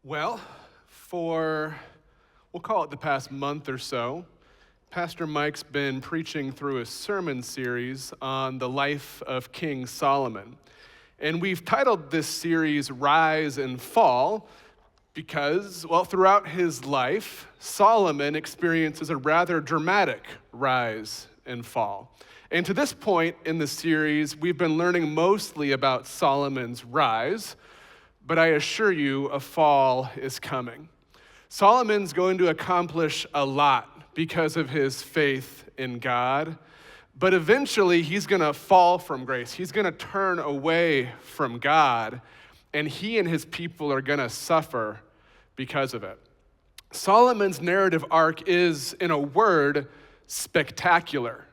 Well, we'll call it the past month or so, Pastor Mike's been preaching through a sermon series on the life of King Solomon. And we've titled this series Rise and Fall because, well, throughout his life, Solomon experiences a rather dramatic rise and fall. And to this point in the series, we've been learning mostly about Solomon's rise, but I assure you, a fall is coming. Solomon's going to accomplish a lot because of his faith in God, but eventually he's going to fall from grace. He's going to turn away from God, and he and his people are going to suffer because of it. Solomon's narrative arc is, in a word, spectacular.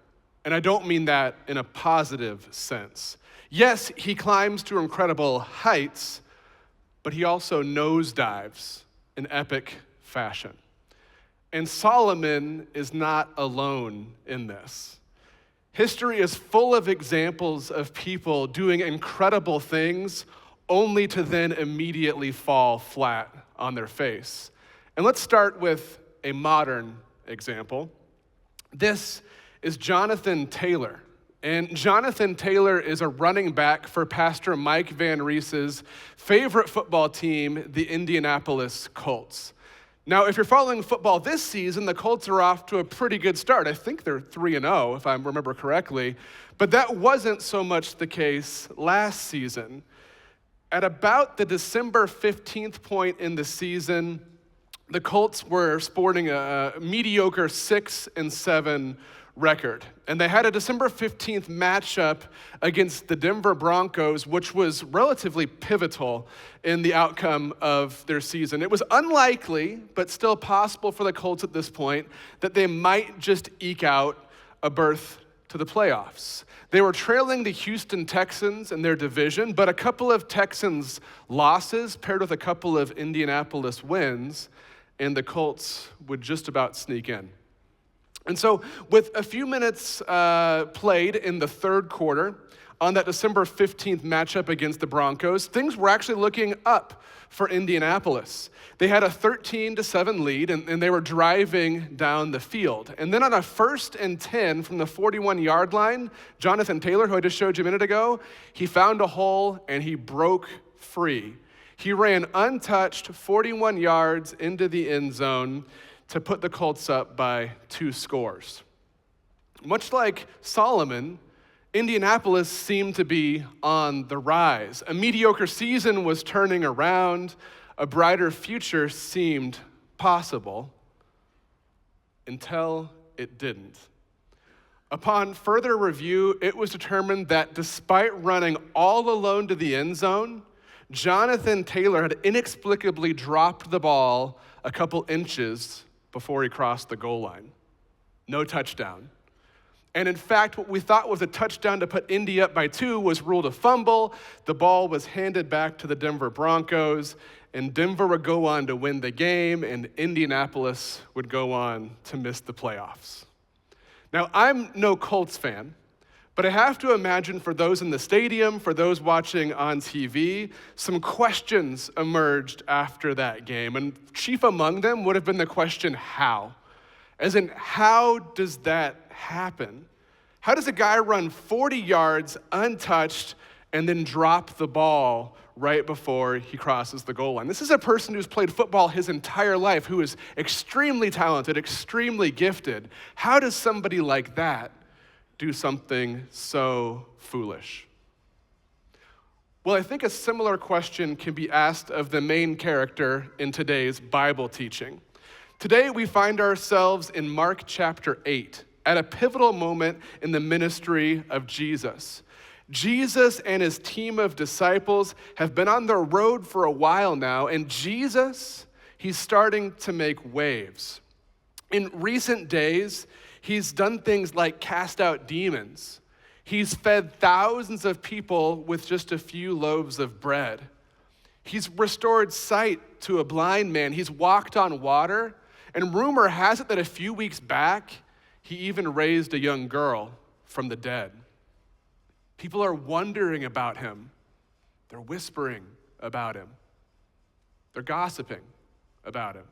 And I don't mean that in a positive sense. Yes, he climbs to incredible heights, but he also nosedives in epic fashion. And Solomon is not alone in this. History is full of examples of people doing incredible things only to then immediately fall flat on their face. And let's start with a modern example. This is Jonathan Taylor. And Jonathan Taylor is a running back for Pastor Mike Van Reese's favorite football team, the Indianapolis Colts. Now, if you're following football this season, the Colts are off to a pretty good start. I think they're 3-0, if I remember correctly. But that wasn't so much the case last season. At about the December 15th point in the season, the Colts were sporting a mediocre 6-7 record. And they had a December 15th matchup against the Denver Broncos, which was relatively pivotal in the outcome of their season. It was unlikely, but still possible for the Colts at this point, that they might just eke out a berth to the playoffs. They were trailing the Houston Texans in their division, but a couple of Texans losses paired with a couple of Indianapolis wins, and the Colts would just about sneak in. And so with a few minutes played in the third quarter on that December 15th matchup against the Broncos, things were actually looking up for Indianapolis. They had a 13-7 lead, and they were driving down the field. And then on a 1st and 10 from the 41-yard line, Jonathan Taylor, who I just showed you a minute ago, he found a hole and he broke free. He ran untouched 41 yards into the end zone to put the Colts up by 2 scores. Much like Solomon, Indianapolis seemed to be on the rise. A mediocre season was turning around. A brighter future seemed possible until it didn't. Upon further review, it was determined that despite running all alone to the end zone, Jonathan Taylor had inexplicably dropped the ball a couple inches before he crossed the goal line. No touchdown. And in fact, what we thought was a touchdown to put Indy up by 2 was ruled a fumble. The ball was handed back to the Denver Broncos, and Denver would go on to win the game, and Indianapolis would go on to miss the playoffs. Now, I'm no Colts fan, but I have to imagine for those in the stadium, for those watching on TV, some questions emerged after that game. And chief among them would have been the question, how? As in, how does that happen? How does a guy run 40 yards untouched and then drop the ball right before he crosses the goal line? This is a person who's played football his entire life, who is extremely talented, extremely gifted. How does somebody like that do something so foolish? Well, I think a similar question can be asked of the main character in today's Bible teaching. Today, we find ourselves in Mark chapter 8, at a pivotal moment in the ministry of Jesus. Jesus and his team of disciples have been on the road for a while now, and Jesus, he's starting to make waves. In recent days, he's done things like cast out demons. He's fed thousands of people with just a few loaves of bread. He's restored sight to a blind man. He's walked on water. And rumor has it that a few weeks back, he even raised a young girl from the dead. People are wondering about him. They're whispering about him. They're gossiping about him.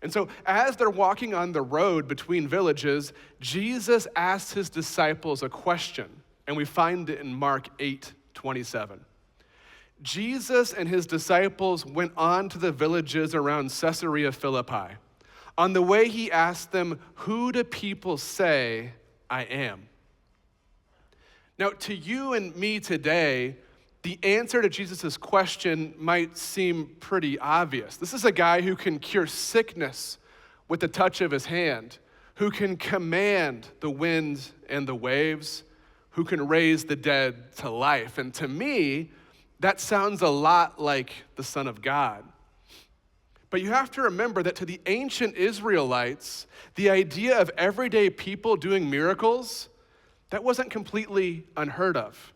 And so as they're walking on the road between villages, Jesus asks his disciples a question, and we find it in Mark 8:27. Jesus and his disciples went on to the villages around Caesarea Philippi. On the way, he asked them, "Who do people say I am?" Now, to you and me today, the answer to Jesus' question might seem pretty obvious. This is a guy who can cure sickness with the touch of his hand, who can command the wind and the waves, who can raise the dead to life. And to me, that sounds a lot like the Son of God. But you have to remember that to the ancient Israelites, the idea of everyday people doing miracles, that wasn't completely unheard of.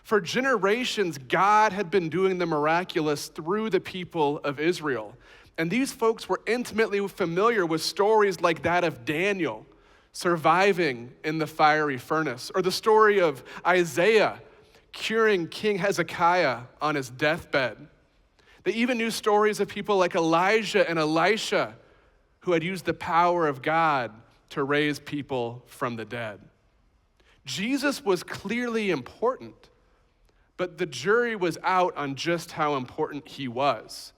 For generations, God had been doing the miraculous through the people of Israel. And these folks were intimately familiar with stories like that of Daniel surviving in the fiery furnace, or the story of Isaiah curing King Hezekiah on his deathbed. They even knew stories of people like Elijah and Elisha who had used the power of God to raise people from the dead. Jesus was clearly important, but the jury was out on just how important he was.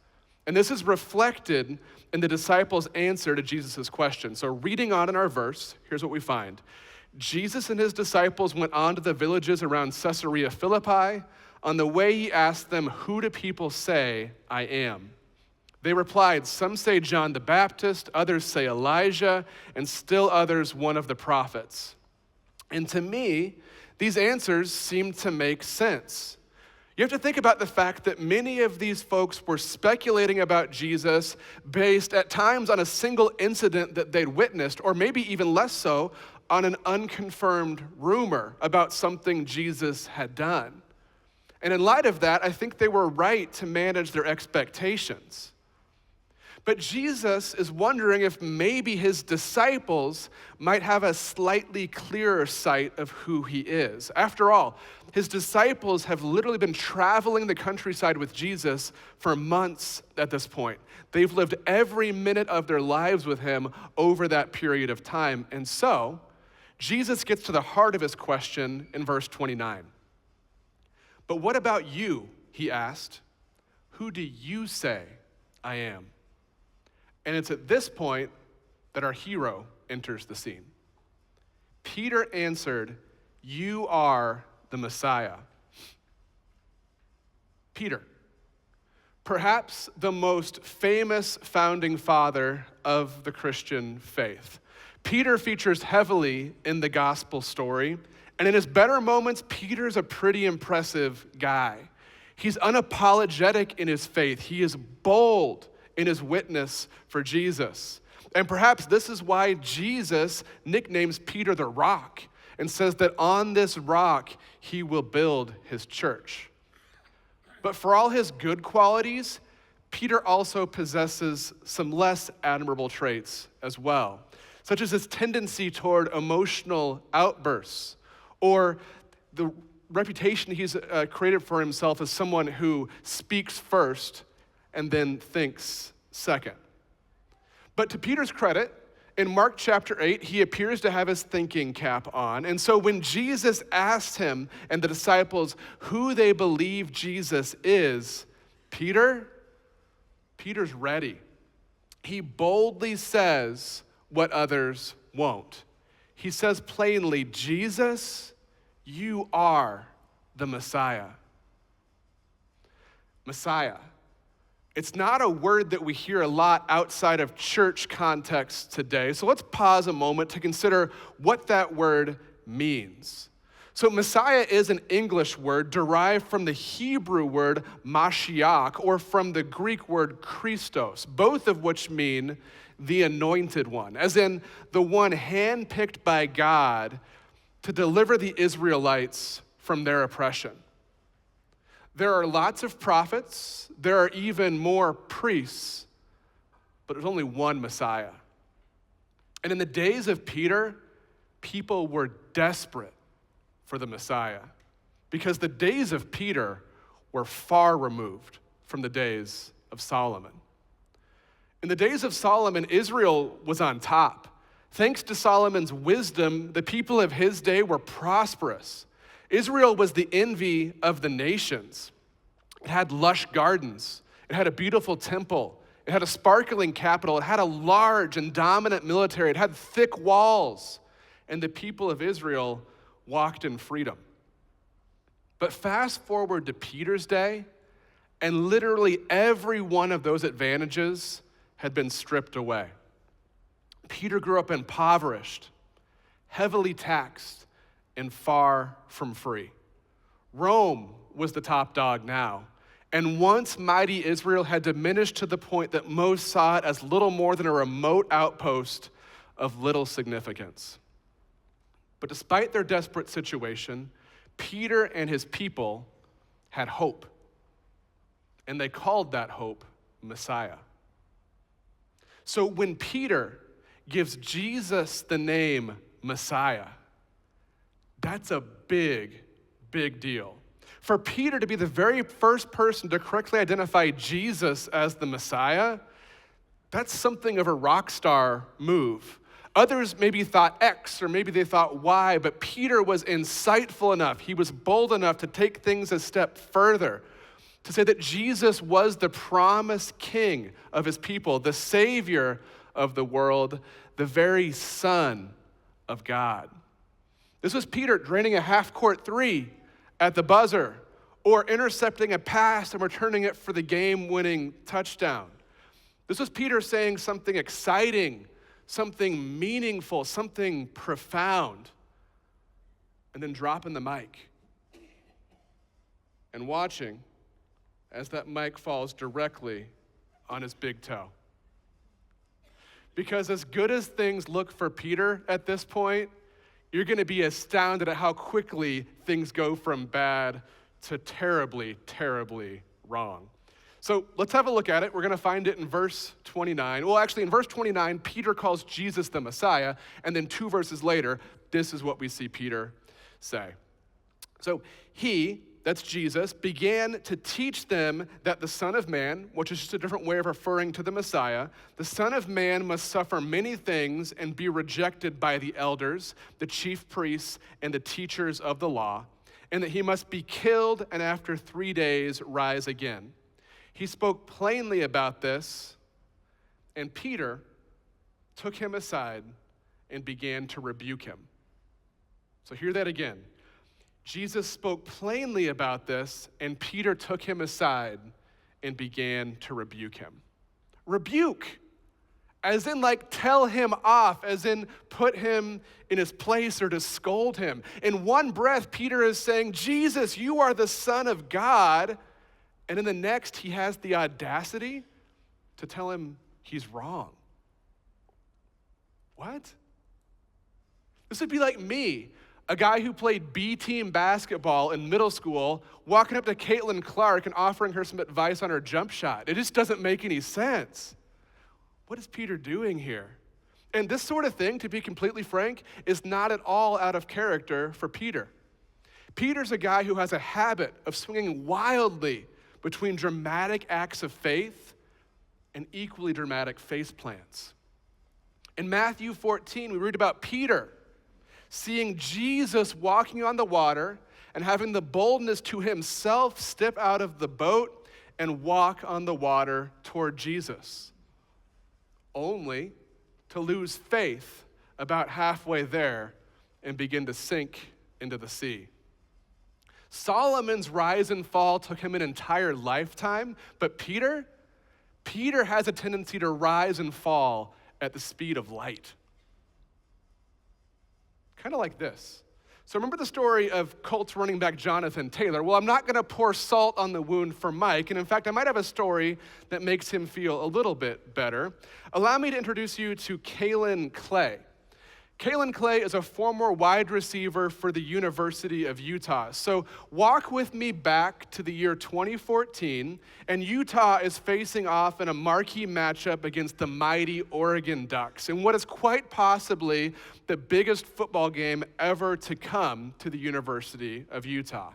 And this is reflected in the disciples' answer to Jesus' question. So reading on in our verse, here's what we find. Jesus and his disciples went on to the villages around Caesarea Philippi. On the way, he asked them, "Who do people say I am?" They replied, "Some say John the Baptist, others say Elijah, and still others one of the prophets." And to me, these answers seem to make sense. You have to think about the fact that many of these folks were speculating about Jesus based at times on a single incident that they'd witnessed, or maybe even less so, on an unconfirmed rumor about something Jesus had done. And in light of that, I think they were right to manage their expectations. But Jesus is wondering if maybe his disciples might have a slightly clearer sight of who he is. After all, his disciples have literally been traveling the countryside with Jesus for months at this point. They've lived every minute of their lives with him over that period of time. And so, Jesus gets to the heart of his question in verse 29. "But what about you?" he asked. "Who do you say I am?" And it's at this point that our hero enters the scene. Peter answered, "You are the Messiah." Peter, perhaps the most famous founding father of the Christian faith. Peter features heavily in the gospel story, and in his better moments, Peter's a pretty impressive guy. He's unapologetic in his faith. He is bold in his witness for Jesus. And perhaps this is why Jesus nicknames Peter the Rock and says that on this rock he will build his church. But for all his good qualities, Peter also possesses some less admirable traits as well, such as his tendency toward emotional outbursts, or the reputation he's created for himself as someone who speaks first and then thinks second. But to Peter's credit, in Mark chapter 8, he appears to have his thinking cap on. And so when Jesus asked him and the disciples who they believe Jesus is, Peter's ready. He boldly says what others won't. He says plainly, "Jesus, you are the Messiah." Messiah. It's not a word that we hear a lot outside of church context today. So let's pause a moment to consider what that word means. So Messiah is an English word derived from the Hebrew word Mashiach, or from the Greek word Christos, both of which mean the anointed one, as in the one handpicked by God to deliver the Israelites from their oppression. There are lots of prophets, there are even more priests, but there's only one Messiah. And in the days of Peter, people were desperate for the Messiah, because the days of Peter were far removed from the days of Solomon. In the days of Solomon, Israel was on top. Thanks to Solomon's wisdom, the people of his day were prosperous. Israel was the envy of the nations. It had lush gardens. It had a beautiful temple. It had a sparkling capital. It had a large and dominant military. It had thick walls. And the people of Israel walked in freedom. But fast forward to Peter's day, and literally every one of those advantages had been stripped away. Peter grew up impoverished, heavily taxed, and far from free. Rome was the top dog now, and once mighty Israel had diminished to the point that most saw it as little more than a remote outpost of little significance. But despite their desperate situation, Peter and his people had hope, and they called that hope Messiah. So when Peter gives Jesus the name Messiah, that's a big, big deal. For Peter to be the very first person to correctly identify Jesus as the Messiah, that's something of a rock star move. Others maybe thought X or maybe they thought Y, but Peter was insightful enough, he was bold enough to take things a step further, to say that Jesus was the promised king of his people, the savior of the world, the very Son of God. This was Peter draining a half-court three at the buzzer, or intercepting a pass and returning it for the game-winning touchdown. This was Peter saying something exciting, something meaningful, something profound, and then dropping the mic and watching as that mic falls directly on his big toe. Because as good as things look for Peter at this point, you're going to be astounded at how quickly things go from bad to terribly, terribly wrong. So let's have a look at it. We're going to find it in verse 29. Well, actually, in verse 29, Peter calls Jesus the Messiah, and then 2 verses later, this is what we see Peter say. So he, that's Jesus, began to teach them that the Son of Man, which is just a different way of referring to the Messiah, the Son of Man must suffer many things and be rejected by the elders, the chief priests, and the teachers of the law, and that he must be killed and after 3 days rise again. He spoke plainly about this, and Peter took him aside and began to rebuke him. So hear that again. Jesus spoke plainly about this, and Peter took him aside and began to rebuke him. Rebuke, as in like tell him off, as in put him in his place or to scold him. In one breath, Peter is saying, Jesus, you are the Son of God. And in the next, he has the audacity to tell him he's wrong. What? This would be like me, a guy who played B-team basketball in middle school, walking up to Caitlin Clark and offering her some advice on her jump shot. It just doesn't make any sense. What is Peter doing here? And this sort of thing, to be completely frank, is not at all out of character for Peter. Peter's a guy who has a habit of swinging wildly between dramatic acts of faith and equally dramatic face plants. In Matthew 14, we read about Peter seeing Jesus walking on the water and having the boldness to himself step out of the boat and walk on the water toward Jesus, only to lose faith about halfway there and begin to sink into the sea. Solomon's rise and fall took him an entire lifetime, but Peter has a tendency to rise and fall at the speed of light. Kind of like this. So remember the story of Colts running back Jonathan Taylor? Well, I'm not going to pour salt on the wound for Mike, and in fact, I might have a story that makes him feel a little bit better. Allow me to introduce you to Kalen Clay. Kalen Clay is a former wide receiver for the University of Utah. So walk with me back to the year 2014, and Utah is facing off in a marquee matchup against the mighty Oregon Ducks, in what is quite possibly the biggest football game ever to come to the University of Utah.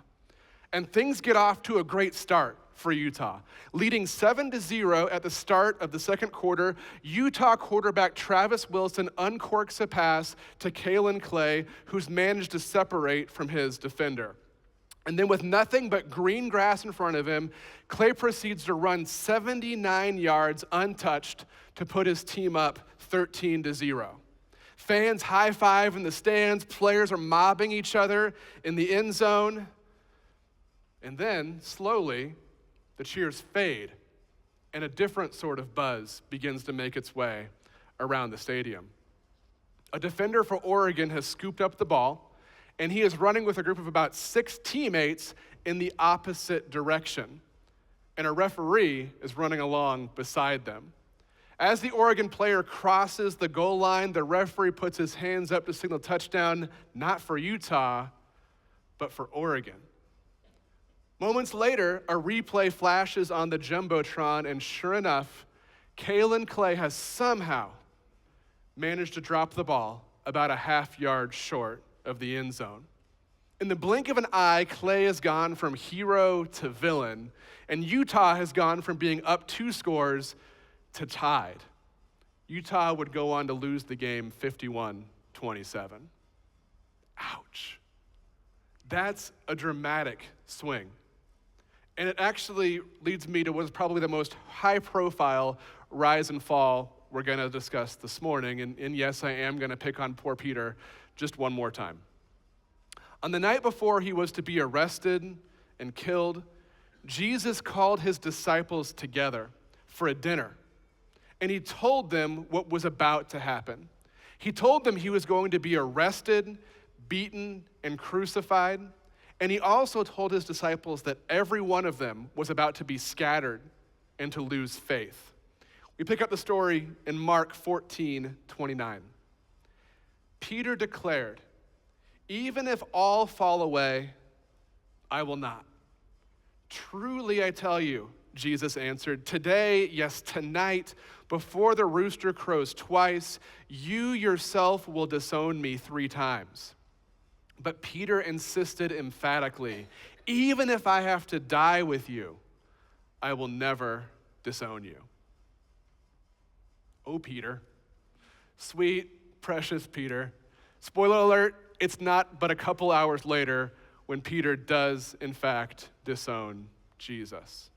And things get off to a great start for Utah. Leading 7-0 at the start of the second quarter, Utah quarterback Travis Wilson uncorks a pass to Kalen Clay, who's managed to separate from his defender. And then with nothing but green grass in front of him, Clay proceeds to run 79 yards untouched to put his team up 13-0. Fans high-five in the stands, players are mobbing each other in the end zone. And then, slowly, the cheers fade, and a different sort of buzz begins to make its way around the stadium. A defender for Oregon has scooped up the ball, and he is running with a group of about 6 teammates in the opposite direction. And a referee is running along beside them. As the Oregon player crosses the goal line, the referee puts his hands up to signal touchdown, not for Utah, but for Oregon. Moments later, a replay flashes on the Jumbotron, and sure enough, Kalen Clay has somehow managed to drop the ball about a half yard short of the end zone. In the blink of an eye, Clay has gone from hero to villain, and Utah has gone from being up 2 scores to tied. Utah would go on to lose the game 51-27. Ouch. That's a dramatic swing. And it actually leads me to what's probably the most high-profile rise and fall we're going to discuss this morning. And yes, I am going to pick on poor Peter just one more time. On the night before he was to be arrested and killed, Jesus called his disciples together for a dinner. And he told them what was about to happen. He told them he was going to be arrested, beaten, and crucified. And he also told his disciples that every one of them was about to be scattered and to lose faith. We pick up the story in Mark 14:29. Peter declared, "Even if all fall away, I will not." "Truly I tell you," Jesus answered, "today, yes, tonight, before the rooster crows twice, you yourself will disown me 3 times. But Peter insisted emphatically, "Even if I have to die with you, I will never disown you." Oh, Peter. Sweet, precious Peter. Spoiler alert, it's not but a couple hours later when Peter does, in fact, disown Jesus.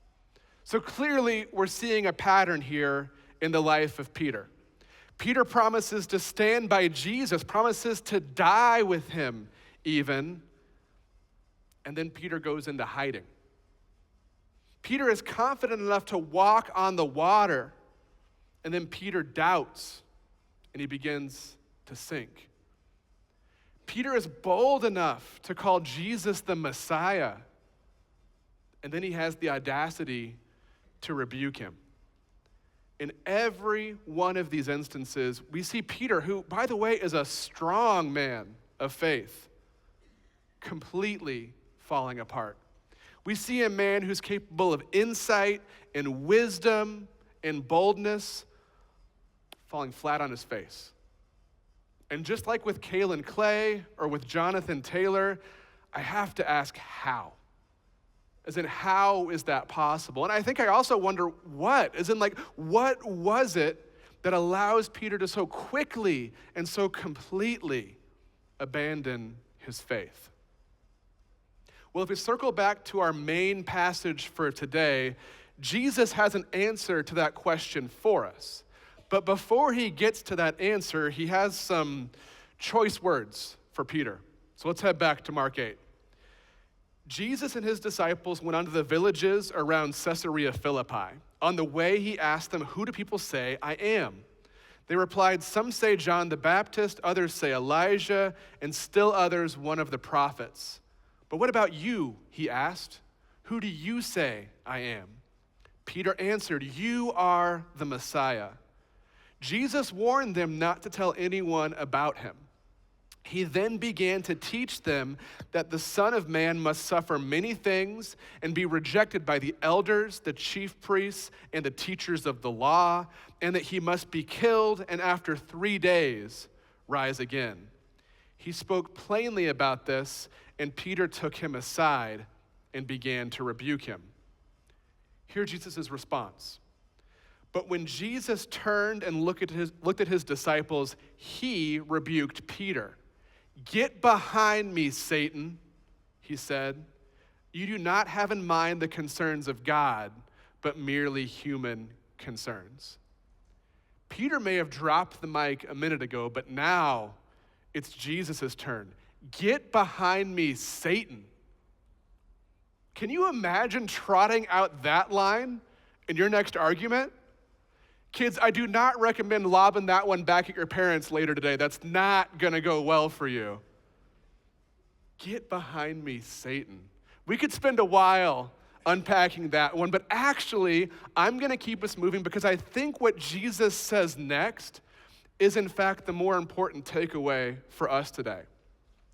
So clearly, we're seeing a pattern here in the life of Peter. Peter promises to stand by Jesus, promises to die with him even, and then Peter goes into hiding. Peter is confident enough to walk on the water, and then Peter doubts, and he begins to sink. Peter is bold enough to call Jesus the Messiah, and then he has the audacity to rebuke him. In every one of these instances, we see Peter, who, by the way, is a strong man of faith, completely falling apart. We see a man who's capable of insight and wisdom and boldness falling flat on his face. And just like with Kalen Clay or with Jonathan Taylor, I have to ask how. As in, how is that possible? And I think I also wonder what? As in, what was it that allows Peter to so quickly and so completely abandon his faith? Well, if we circle back to our main passage for today, Jesus has an answer to that question for us. But before he gets to that answer, he has some choice words for Peter. So let's head back to Mark 8. Jesus and his disciples went on to the villages around Caesarea Philippi. On the way, he asked them, "Who do people say I am?" They replied, "Some say John the Baptist, others say Elijah, and still others one of the prophets." "But what about you?" he asked. "Who do you say I am?" Peter answered, "You are the Messiah." Jesus warned them not to tell anyone about him. He then began to teach them that the Son of Man must suffer many things and be rejected by the elders, the chief priests, and the teachers of the law, and that he must be killed and after 3 days rise again. He spoke plainly about this, and Peter took him aside and began to rebuke him. Hear Jesus' response. But when Jesus turned and looked at his disciples, he rebuked Peter. "Get behind me, Satan," he said. "You do not have in mind the concerns of God, but merely human concerns." Peter may have dropped the mic a minute ago, but now it's Jesus' turn. "Get behind me, Satan." Can you imagine trotting out that line in your next argument? Kids, I do not recommend lobbing that one back at your parents later today. That's not going to go well for you. Get behind me, Satan. We could spend a while unpacking that one, but actually, I'm going to keep us moving because I think what Jesus says next is, in fact, the more important takeaway for us today.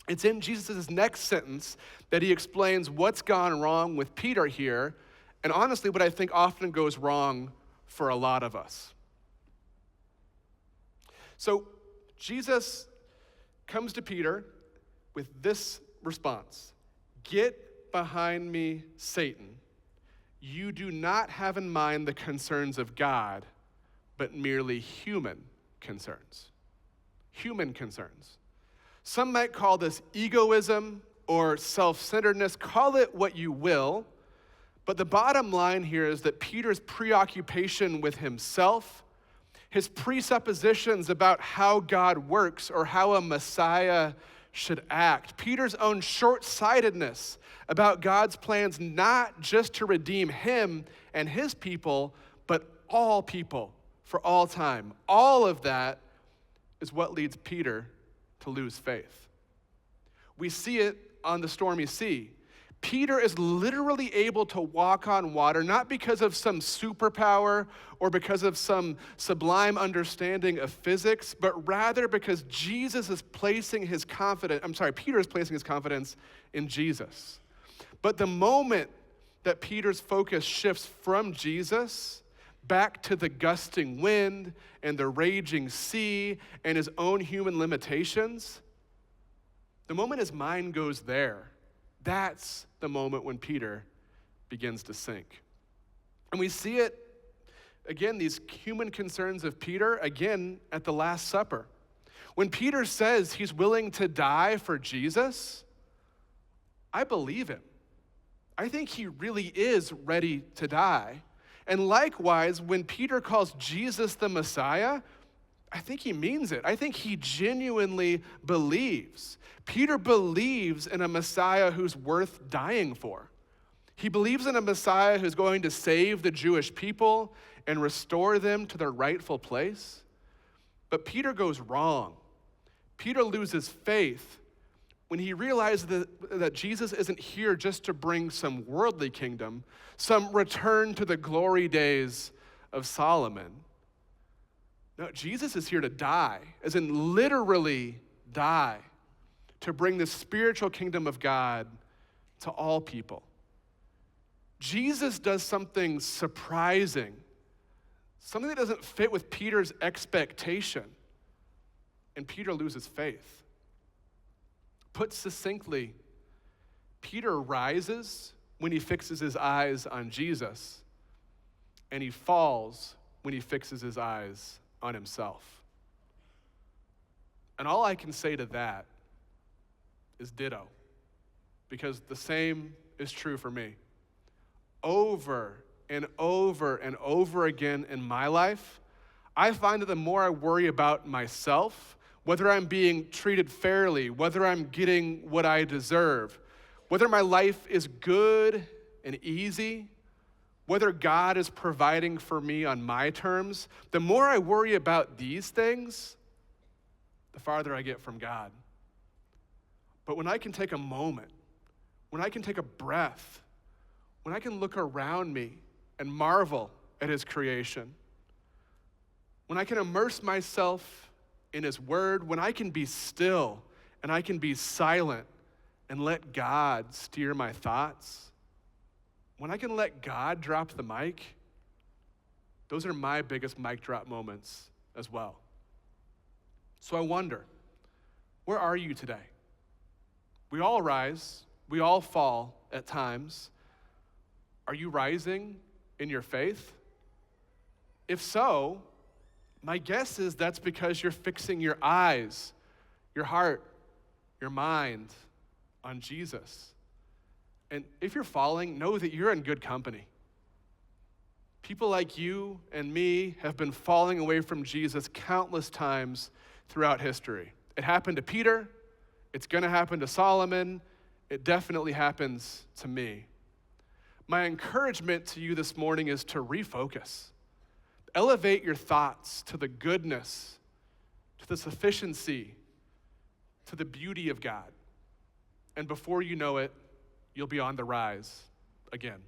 It's in Jesus' next sentence that he explains what's gone wrong with Peter here, and honestly, what I think often goes wrong for a lot of us. So Jesus comes to Peter with this response: "Get behind me, Satan. You do not have in mind the concerns of God, but merely human concerns." Human concerns. Some might call this egoism or self-centeredness. Call it what you will. But the bottom line here is that Peter's preoccupation with himself, his presuppositions about how God works or how a Messiah should act, Peter's own short-sightedness about God's plans not just to redeem him and his people, but all people for all time. All of that is what leads Peter to lose faith. We see it on the stormy sea. Peter is literally able to walk on water, not because of some superpower or because of some sublime understanding of physics, but rather because Peter is placing his confidence in Jesus. But the moment that Peter's focus shifts from Jesus back to the gusting wind and the raging sea and his own human limitations, the moment his mind goes there, that's the moment when Peter begins to sink. And we see it, again, these human concerns of Peter, again, at the Last Supper. When Peter says he's willing to die for Jesus, I believe him. I think he really is ready to die. And likewise, when Peter calls Jesus the Messiah, I think he means it. I think he genuinely believes. Peter believes in a Messiah who's worth dying for. He believes in a Messiah who's going to save the Jewish people and restore them to their rightful place. But Peter goes wrong. Peter loses faith when he realizes that Jesus isn't here just to bring some worldly kingdom, some return to the glory days of Solomon. No, Jesus is here to die, as in literally die, to bring the spiritual kingdom of God to all people. Jesus does something surprising, something that doesn't fit with Peter's expectation, and Peter loses faith. Put succinctly, Peter rises when he fixes his eyes on Jesus, and he falls when he fixes his eyes on himself. And all I can say to that is ditto, because the same is true for me. Over and over and over again in my life, I find that the more I worry about myself, whether I'm being treated fairly, whether I'm getting what I deserve, whether my life is good and easy, whether God is providing for me on my terms, the more I worry about these things, the farther I get from God. But when I can take a moment, when I can take a breath, when I can look around me and marvel at his creation, when I can immerse myself in his word, when I can be still and I can be silent and let God steer my thoughts, when I can let God drop the mic, those are my biggest mic drop moments as well. So I wonder, where are you today? We all rise, we all fall at times. Are you rising in your faith? If so, my guess is that's because you're fixing your eyes, your heart, your mind on Jesus. And if you're falling, know that you're in good company. People like you and me have been falling away from Jesus countless times throughout history. It happened to Peter. It's going to happen to Solomon. It definitely happens to me. My encouragement to you this morning is to refocus. Elevate your thoughts to the goodness, to the sufficiency, to the beauty of God. And before you know it, you'll be on the rise again.